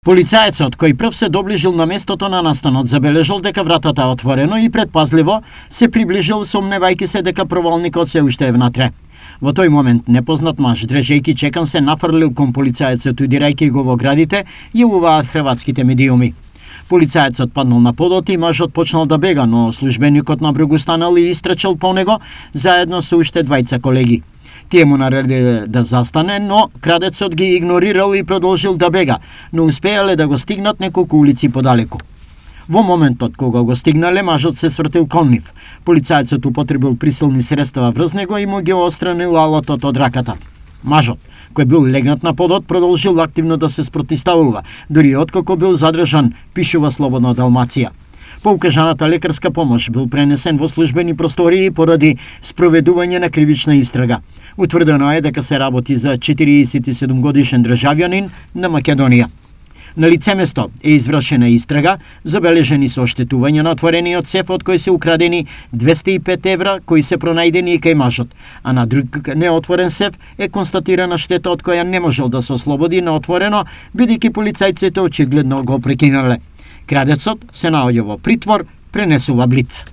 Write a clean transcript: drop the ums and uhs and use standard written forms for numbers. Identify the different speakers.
Speaker 1: Полицаецот кој прв се доближил на местото на настанот забележал дека вратата е отворено и предпазливо се приближил сомневајќи се дека провалникот се уште е внатре. Во тој момент непознат маж, држејќи чекан, се нафрлил кон полицаецот и удирајќи го во градите, јавуваат хрватските медиуми. Полицаецот паднал на подот и мажот почнал да бега, но службеникот на брегу станал и истрчал по него заедно со уште двајца колеги. Тие му наредиле да застане, но крадецот ги игнорирал и продолжил да бега, но успеале да го стигнат неколку улици подалеку. Во моментот кога го стигнале, мажот се свртил кон нив. Полицаецот употребил присилни средства врз него и му ги отстранил алатот од раката. Мажот, кој бил легнат на подот, продолжил активно да се спротиставува, дури откако бил задржан, пишува Слободна Далмација. По укажаната лекарска помош бил пренесен во службени простории поради спроведување на кривична истрага. Утврдено е дека се работи за 47 годишен државјанин на Македонија. На лице место е извршена истрага, забележени се оштетување на отворениот сеф од кој се украдени 205 евра кои се пронајдени и кај мажот, а на друг неотворен сеф е констатирана штета од која не можел да се ослободи на отворено, бидејќи полицајците очигледно го прекинале. Крадецот се наоѓа во притвор, пренесува Блиц.